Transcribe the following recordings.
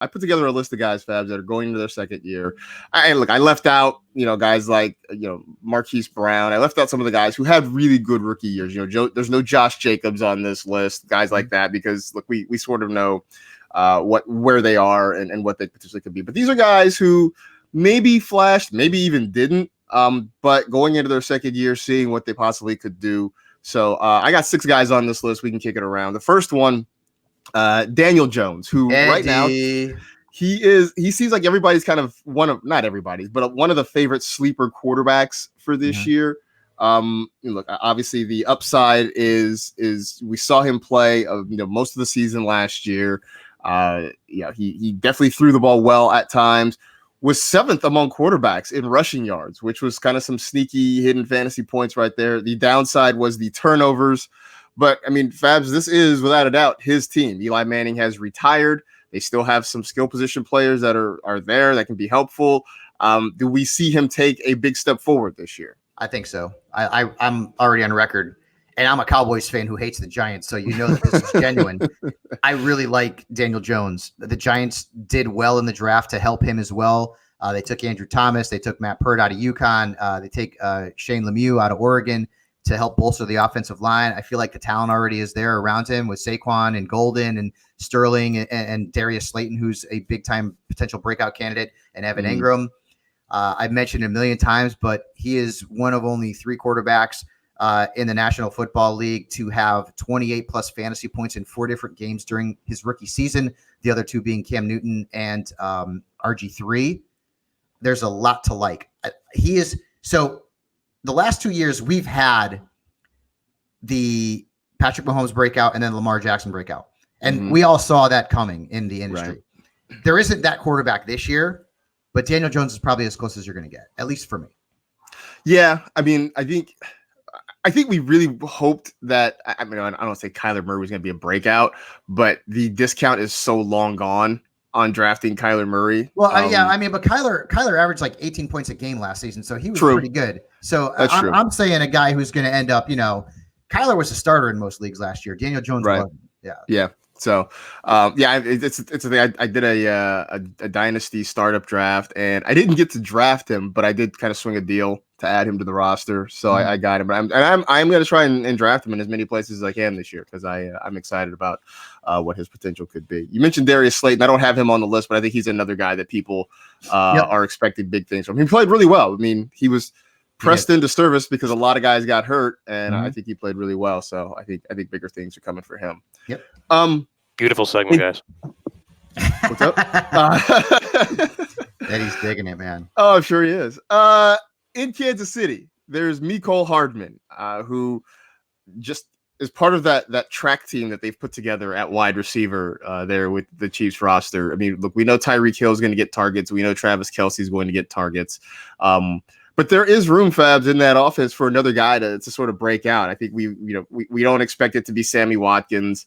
I put together a list of guys, Fabs, that are going into their second year. I left out, guys like, Marquise Brown. I left out some of the guys who had really good rookie years. There's no Josh Jacobs on this list, guys like that, because look, we sort of know where they are and what they potentially could be. But these are guys who maybe flashed, maybe even didn't, but going into their second year, seeing what they possibly could do. So I got 6 guys on this list. We can kick it around. The first one, Daniel Jones, who right now he seems like everybody's kind of not everybody's, but one of the favorite sleeper quarterbacks for this year. Look, obviously the upside is we saw him play most of the season last year. He definitely threw the ball well at times. Was 7th among quarterbacks in rushing yards, which was kind of some sneaky hidden fantasy points right there. The downside was the turnovers. But, I mean, Fabs, this is, without a doubt, his team. Eli Manning has retired. They still have some skill position players that are there that can be helpful. Do we see him take a big step forward this year? I think so. I'm already on record, and I'm a Cowboys fan who hates the Giants, so you know that this is genuine. I really like Daniel Jones. The Giants did well in the draft to help him as well. They took Andrew Thomas. They took Matt Pert out of UConn. They take Shane Lemieux out of Oregon to help bolster the offensive line. I feel like the talent already is there around him with Saquon and Golden and Sterling and Darius Slayton, who's a big-time potential breakout candidate, and Evan Ingram. I've mentioned it a million times, but he is one of only 3 quarterbacks in the National Football League to have 28-plus fantasy points in 4 different games during his rookie season, the other 2 being Cam Newton and RG3. There's a lot to like. So the last 2 years, we've had the Patrick Mahomes breakout and then Lamar Jackson breakout. And we all saw that coming in the industry. Right. There isn't that quarterback this year, but Daniel Jones is probably as close as you're going to get, at least for me. Yeah, I mean, I think we really hoped that, I don't say Kyler Murray was going to be a breakout, but the discount is so long gone on drafting Kyler Murray. Well, but Kyler averaged like 18 points a game last season, so he was pretty good. So I'm saying a guy who's going to end up, Kyler was a starter in most leagues last year. Daniel Jones wasn't. Yeah. So, it's a thing. I did a dynasty startup draft, and I didn't get to draft him, but I did kind of swing a deal to add him to the roster. So I got him. But I'm going to try and draft him in as many places as I can this year because I'm excited about what his potential could be. You mentioned Darius Slayton. I don't have him on the list, but I think he's another guy that people are expecting big things from. He played really well. I mean, he was pressed into service because a lot of guys got hurt, and I think he played really well. So I think bigger things are coming for him. Yep. Beautiful segment, guys. What's up? Eddie's digging it, man. Oh, I'm sure he is. In Kansas City, there's Mecole Hardman, who just is part of that track team that they've put together at wide receiver there with the Chiefs roster. I mean, look, we know Tyreek Hill is going to get targets. We know Travis Kelce is going to get targets. But there is room, Fabs, in that offense for another guy to sort of break out. I think we don't expect it to be Sammy Watkins.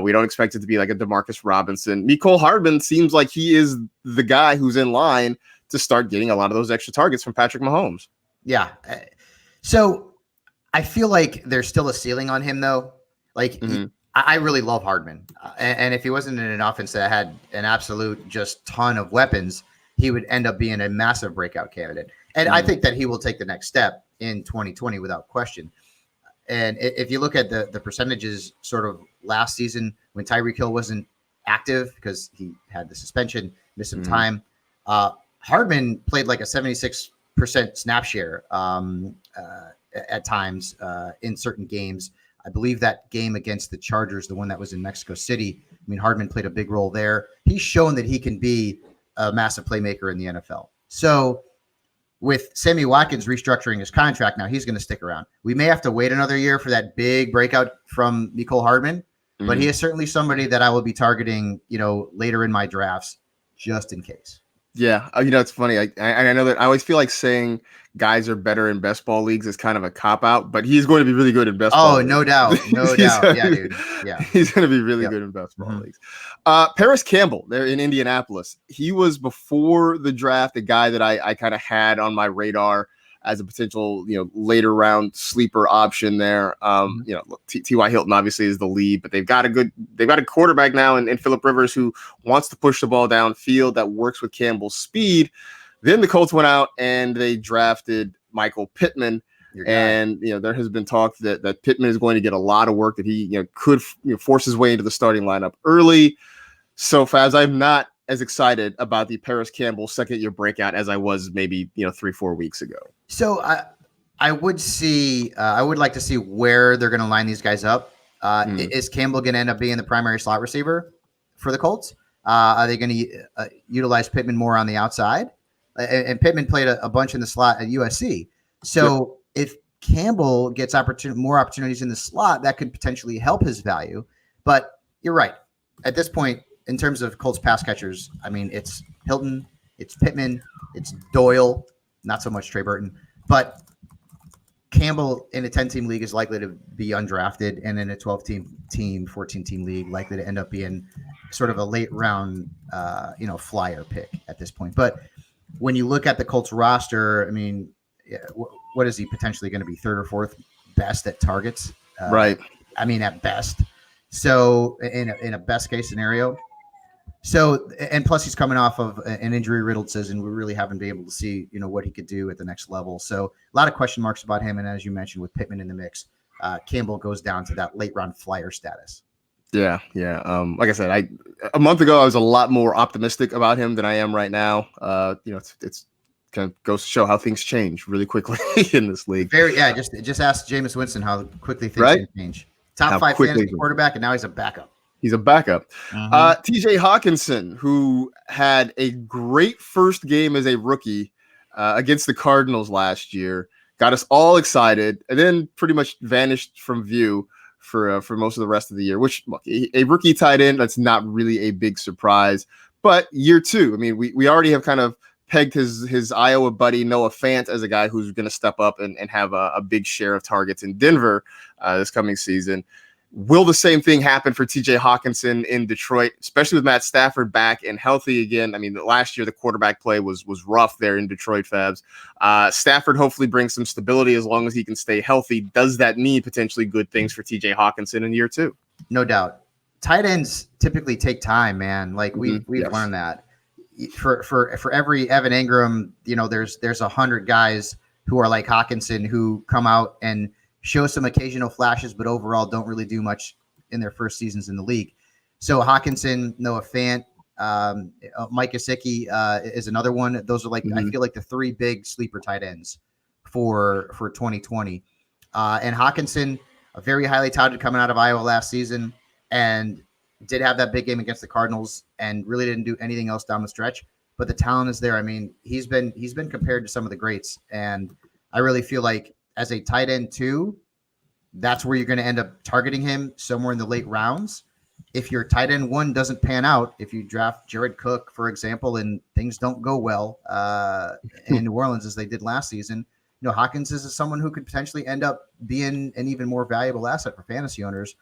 We don't expect it to be like a Demarcus Robinson. Mecole Hardman seems like he is the guy who's in line to start getting a lot of those extra targets from Patrick Mahomes. Yeah. So I feel like there's still a ceiling on him, though. Like, I really love Hardman. And if he wasn't in an offense that had an absolute just ton of weapons, he would end up being a massive breakout candidate. And I think that he will take the next step in 2020 without question. And if you look at the percentages sort of last season when Tyreek Hill wasn't active because he had the suspension, missed some time, Hardman played like a 76% snap share at times in certain games. I believe that game against the Chargers, the one that was in Mexico City, I mean, Hardman played a big role there. He's shown that he can be a massive playmaker in the NFL. So with Sammy Watkins restructuring his contract, now he's going to stick around. We may have to wait another year for that big breakout from Mecole Hardman, but he is certainly somebody that I will be targeting, later in my drafts, just in case. Yeah. It's funny. I know that I always feel like saying guys are better in best ball leagues is kind of a cop out, but he's going to be really good in best ball leagues. No doubt. No doubt. Yeah, dude. Yeah. He's going to be really good in best ball leagues. Paris Campbell there in Indianapolis. He was before the draft, a guy that I kind of had on my radar as a potential, later round sleeper option there. T.Y. Hilton obviously is the lead, but they've got a quarterback now in Phillip Rivers who wants to push the ball downfield that works with Campbell's speed. Then the Colts went out and they drafted Michael Pittman. And there has been talk that Pittman is going to get a lot of work, that he could force his way into the starting lineup early. So Fabs, I'm not as excited about the Paris Campbell second-year breakout as I was maybe 3-4 weeks ago. So I would like to see where they're going to line these guys up. Is Campbell going to end up being the primary slot receiver for the Colts? Are they going to utilize Pittman more on the outside? And Pittman played a bunch in the slot at USC. So if Campbell gets more opportunities in the slot, that could potentially help his value. But you're right. At this point, in terms of Colts pass catchers, I mean, it's Hilton, it's Pittman, it's Doyle, not so much Trey Burton. But Campbell in a 10-team league is likely to be undrafted, and in a 12-team, 14-team league, likely to end up being sort of a late round, flyer pick at this point. But when you look at the Colts roster, I mean, what is he potentially going to be, third or fourth best at targets? Right. I mean, at best. So in a best case scenario. So, and plus he's coming off of an injury riddled season. We really haven't been able to see, what he could do at the next level. So a lot of question marks about him. And as you mentioned, with Pittman in the mix, Campbell goes down to that late round flyer status. Yeah. Like I said, a month ago, I was a lot more optimistic about him than I am right now. It's kind of goes to show how things change really quickly in this league. Just ask Jameis Winston how quickly things can change. Top 5 fantasy quarterback, and now he's a backup. He's a backup. TJ Hockenson, who had a great first game as a rookie against the Cardinals last year, got us all excited, and then pretty much vanished from view for most of the rest of the year, which, look, a rookie tight end, that's not really a big surprise. But year two, I mean, we already have kind of pegged his Iowa buddy Noah Fant as a guy who's going to step up and have a big share of targets in Denver this coming season. Will the same thing happen for TJ Hockenson in Detroit, especially with Matt Stafford back and healthy again? I mean, last year the quarterback play was rough there in Detroit, Fabs. Stafford hopefully brings some stability as long as he can stay healthy. Does that mean potentially good things for TJ Hockenson in year two? No doubt. Tight ends typically take time, man. Like we've learned that. For every Evan Ingram, there's 100 guys who are like Hockenson who come out and show some occasional flashes, but overall don't really do much in their first seasons in the league. So Hockenson, Noah Fant, Mike Gesicki is another one. Those are I feel like the 3 big sleeper tight ends for 2020. And Hockenson, a very highly touted coming out of Iowa last season, and did have that big game against the Cardinals and really didn't do anything else down the stretch. But the talent is there. I mean, he's been compared to some of the greats, and I really feel like as a tight end too, that's where you're going to end up targeting him somewhere in the late rounds. If your tight end 1 doesn't pan out, if you draft Jared Cook, for example, and things don't go well in New Orleans as they did last season, Hockenson is someone who could potentially end up being an even more valuable asset for fantasy owners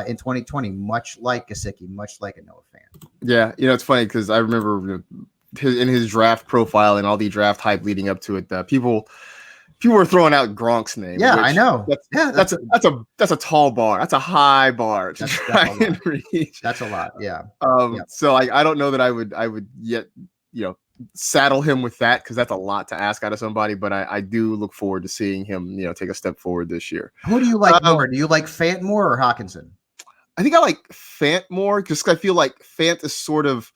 in 2020, much like Gesicki, much like a Noah Fant. Yeah, it's funny because I remember in his draft profile and all the draft hype leading up to it, people were throwing out Gronk's name. Yeah, I know. That's a tall bar. That's a high bar to try and reach. That's a lot. Yeah. So I don't know that I would yet saddle him with that, because that's a lot to ask out of somebody. But I do look forward to seeing him take a step forward this year. Who do you like more? Do you like Fant more or Hockenson? I think I like Fant more, because I feel like Fant is sort of.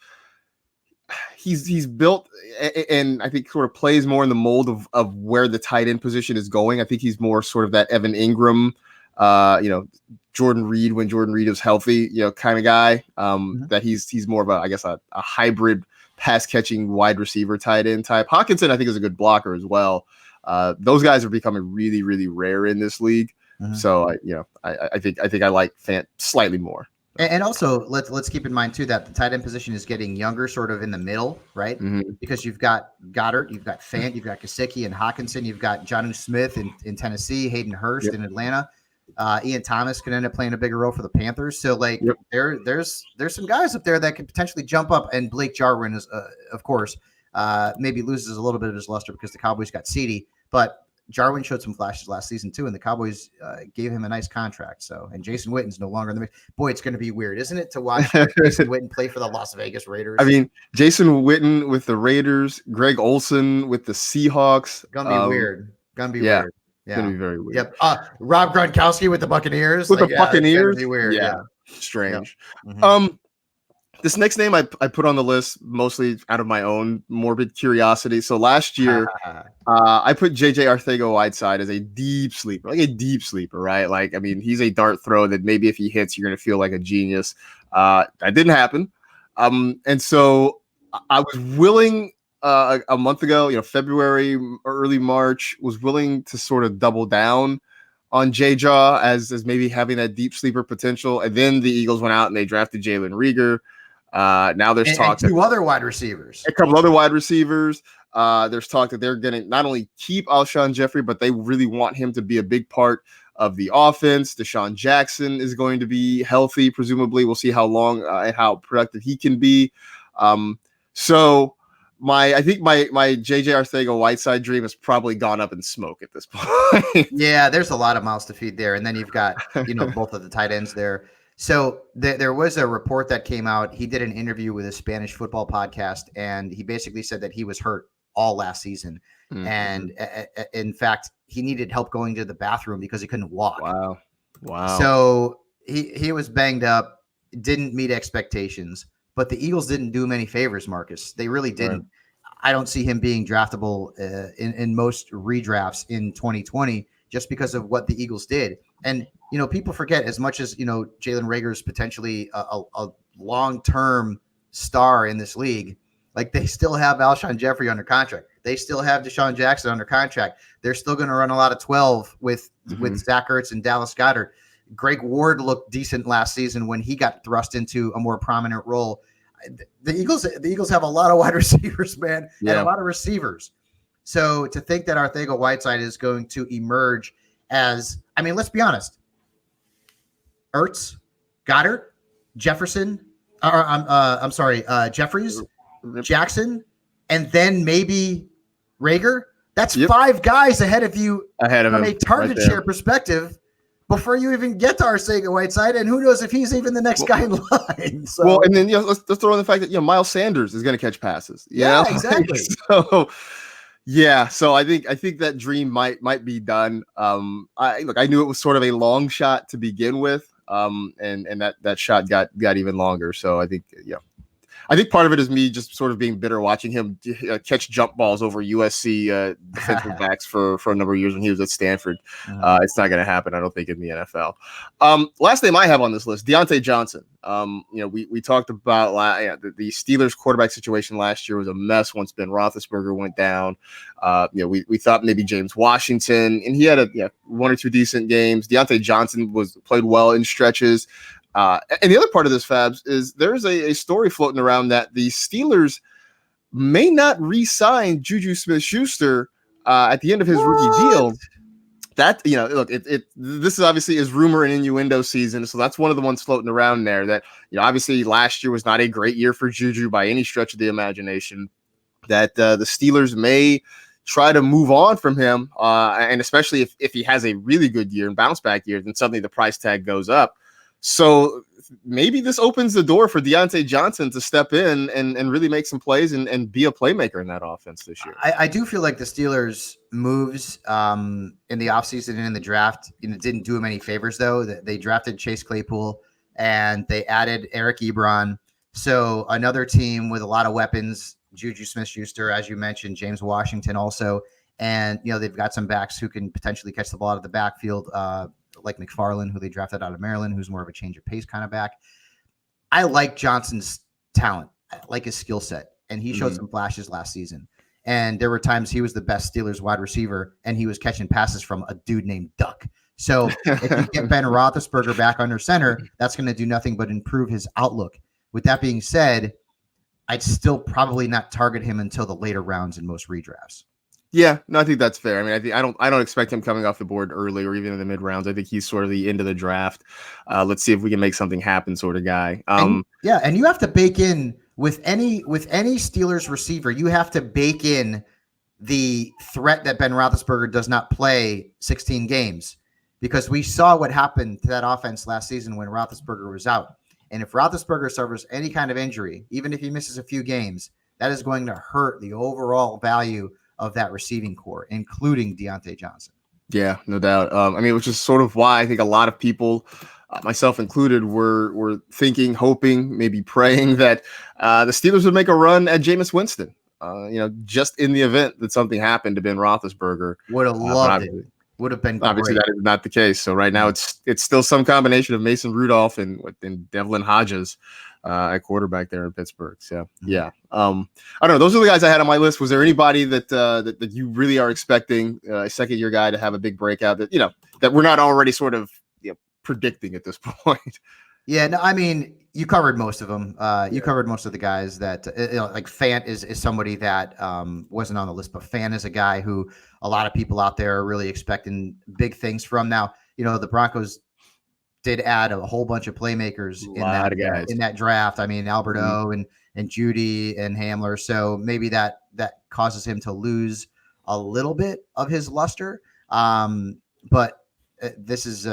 He's built and I think sort of plays more in the mold of where the tight end position is going. I think he's more sort of that Evan Ingram, Jordan Reed when Jordan Reed is healthy, kind of guy. That he's more of a hybrid pass catching wide receiver tight end type. Hockenson, I think, is a good blocker as well. Those guys are becoming really, really rare in this league. So I think I like Fant slightly more. And also, let's keep in mind too that the tight end position is getting younger, sort of in the middle, right? Because you've got Goddard, you've got Fant, you've got Gesicki and Hockenson, you've got Jonnu Smith in Tennessee, Hayden Hurst in Atlanta. Ian Thomas could end up playing a bigger role for the Panthers. So there's some guys up there that could potentially jump up, and Blake Jarwin is, of course, maybe loses a little bit of his luster because the Cowboys got CeeDee, but Jarwin showed some flashes last season too, and the Cowboys gave him a nice contract. So, and Jason Witten's no longer in the mix. Boy, it's going to be weird, isn't it, to watch Jason Witten play for the Las Vegas Raiders? I mean, Jason Witten with the Raiders, Greg Olsen with the Seahawks. Gonna be weird. Gonna be weird. Yeah, gonna be very weird. Yep. Rob Gronkowski with the Buccaneers. With the Buccaneers, be weird. Yeah. Strange. Yep. Mm-hmm. This next name I put on the list mostly out of my own morbid curiosity. So last year, I put JJ Arcega-Whiteside as a deep sleeper, right? Like, I mean, he's a dart throw that maybe if he hits, you're going to feel like a genius. That didn't happen. And so I was willing a month ago, February, early March, was willing to sort of double down on J-Jaw as maybe having that deep sleeper potential. And then the Eagles went out and they drafted Jalen Reagor. Now there's talk and two other wide receivers. A couple other wide receivers. There's talk that they're going to not only keep Alshon Jeffrey, but they really want him to be a big part of the offense. Deshaun Jackson is going to be healthy, presumably. We'll see how long and how productive he can be. So I think my JJ Arcega-Whiteside dream has probably gone up in smoke at this point. Yeah, there's a lot of mouths to feed there. And then you've got, both of the tight ends there. So there was a report that came out. He did an interview with a Spanish football podcast, and he basically said that he was hurt all last season. Mm-hmm. And in fact, he needed help going to the bathroom because he couldn't walk. Wow. So he was banged up, didn't meet expectations, but the Eagles didn't do him any favors, Marcus. They really didn't. Right. I don't see him being draftable in most redrafts in 2020 just because of what the Eagles did. And, people forget, as much as, Jalen Reagor is potentially a long-term star in this league, like they still have Alshon Jeffrey under contract. They still have Deshaun Jackson under contract. They're still going to run a lot of 12 with Zach Ertz and Dallas Goedert. Greg Ward looked decent last season when he got thrust into a more prominent role. The Eagles have a lot of wide receivers, man, and a lot of receivers. So to think that Arcega-Whiteside is going to emerge as, let's be honest, Ertz, Goddard, Jefferson, Jeffries, Jackson, and then maybe Reagor. That's 5 guys ahead of you from a target share perspective before you even get to Arcega-Whiteside, and who knows if he's even the next guy in line. So. Well, and then let's throw in the fact that Miles Sanders is going to catch passes. Exactly. So I think that dream might be done. I knew it was sort of a long shot to begin with, and that shot got even longer. So I think part of it is me just sort of being bitter watching him catch jump balls over USC defensive backs for a number of years when he was at Stanford. It's not going to happen, I don't think, in the NFL. Last name I have on this list, Deante Johnson. We talked about the Steelers quarterback situation last year was a mess once Ben Roethlisberger went down. We thought maybe James Washington, and he had one or two decent games. Deante Johnson played well in stretches. And the other part of this, Fabs, is there's a story floating around that the Steelers may not re-sign Juju Smith-Schuster at the end of his rookie deal. That, look, this is obviously is rumor and innuendo season, so that's one of the ones floating around there that, obviously last year was not a great year for Juju by any stretch of the imagination, that the Steelers may try to move on from him, and especially if he has a really good year and bounce back year, then suddenly the price tag goes up. So maybe this opens the door for Deante Johnson to step in and really make some plays and be a playmaker in that offense this year. I do feel like the Steelers' moves in the offseason and in the draft didn't do him any favors, though. They drafted Chase Claypool and they added Eric Ebron. So another team with a lot of weapons, Juju Smith-Schuster, as you mentioned, James Washington also. And, they've got some backs who can potentially catch the ball out of the backfield, like McFarland, who they drafted out of Maryland, who's more of a change of pace kind of back. I like Johnson's talent, I like his skill set, and he showed some flashes last season. And there were times he was the best Steelers wide receiver, and he was catching passes from a dude named Duck. So if you get Ben Roethlisberger back under center, that's going to do nothing but improve his outlook. With that being said, I'd still probably not target him until the later rounds in most redrafts. Yeah, no, I think that's fair. I don't expect him coming off the board early or even in the mid rounds. I think he's sort of the end of the draft. Let's see if we can make something happen sort of guy. And you have to bake in with any Steelers receiver, you have to bake in the threat that Ben Roethlisberger does not play 16 games, because we saw what happened to that offense last season when Roethlisberger was out. And if Roethlisberger suffers any kind of injury, even if he misses a few games, that is going to hurt the overall value of that receiving core, including Deante Johnson. Yeah, no doubt. I mean, which is sort of why I think a lot of people, myself included, were thinking, hoping, maybe praying that the Steelers would make a run at Jameis Winston. Just in the event that something happened to Ben Roethlisberger. Would have loved it. Would have been great. Obviously, that is not the case. So right now, it's still some combination of Mason Rudolph and Devlin Hodges at quarterback there in Pittsburgh. So yeah, I don't know. Those are the guys I had on my list. Was there anybody that you really are expecting a second-year guy to have a big breakout that we're not already sort of predicting at this point? Yeah, no, I mean, you covered most of them. You covered most of the guys that, like Fant is somebody that wasn't on the list, but Fant is a guy who a lot of people out there are really expecting big things from. Now, the Broncos did add a whole bunch of playmakers in that draft. I mean, Alberto and Judy and Hamler. So maybe that causes him to lose a little bit of his luster. But this is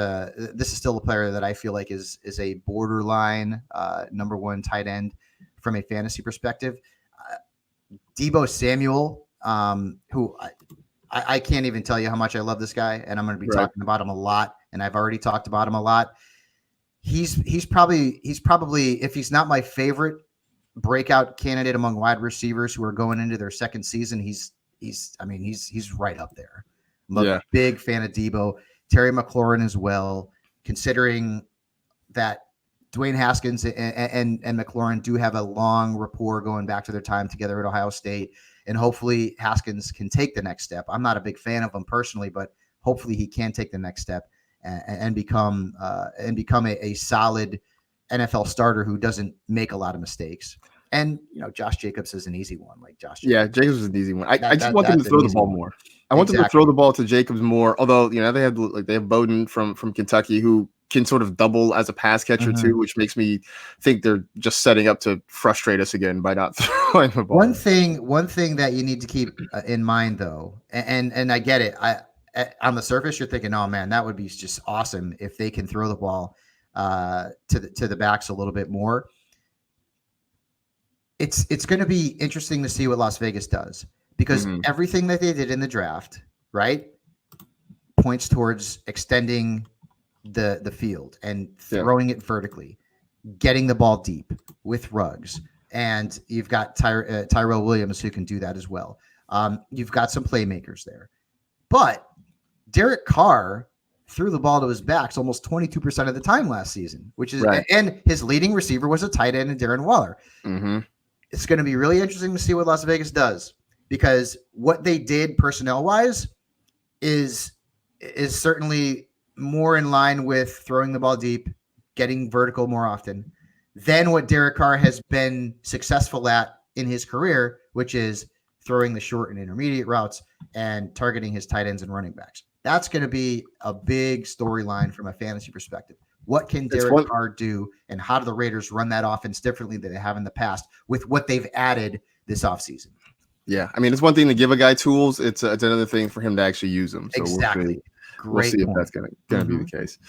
still a player that I feel like is a borderline number one tight end from a fantasy perspective. Deebo Samuel, who I can't even tell you how much I love this guy, and I'm going to be talking about him a lot, and I've already talked about him a lot. He's probably, if he's not my favorite breakout candidate among wide receivers who are going into their second season, he's right up there. I'm a big fan of Deebo. Terry McLaurin as well, considering that Dwayne Haskins and McLaurin do have a long rapport going back to their time together at Ohio State. And hopefully Haskins can take the next step. I'm not a big fan of him personally, but hopefully he can take the next step and become a solid NFL starter who doesn't make a lot of mistakes. And, Josh Jacobs is an easy one. Yeah, Jacobs is an easy one. I just want them to throw the ball more. I want them to throw the ball to Jacobs more. Although, they have Bowden from Kentucky who can sort of double as a pass catcher too, which makes me think they're just setting up to frustrate us again by not throwing the ball. One thing that you need to keep in mind though, and I get it. On the surface, you're thinking, oh man, that would be just awesome if they can throw the ball to the backs a little bit more. It's going to be interesting to see what Las Vegas does, because everything that they did in the draft, right, points towards extending the field and throwing it vertically, getting the ball deep with Ruggs. And you've got Tyrell Williams who can do that as well. You've got some playmakers there. But Derek Carr threw the ball to his backs almost 22% of the time last season, which is and his leading receiver was a tight end, Darren Waller. It's going to be really interesting to see what Las Vegas does, because what they did personnel-wise is certainly more in line with throwing the ball deep, getting vertical more often than what Derek Carr has been successful at in his career, which is throwing the short and intermediate routes and targeting his tight ends and running backs. That's going to be a big storyline from a fantasy perspective. What can Derek Carr do, and how do the Raiders run that offense differently than they have in the past with what they've added this offseason? Yeah, I mean, it's one thing to give a guy tools. It's another thing for him to actually use them. So exactly. We'll see if that's going to be the case.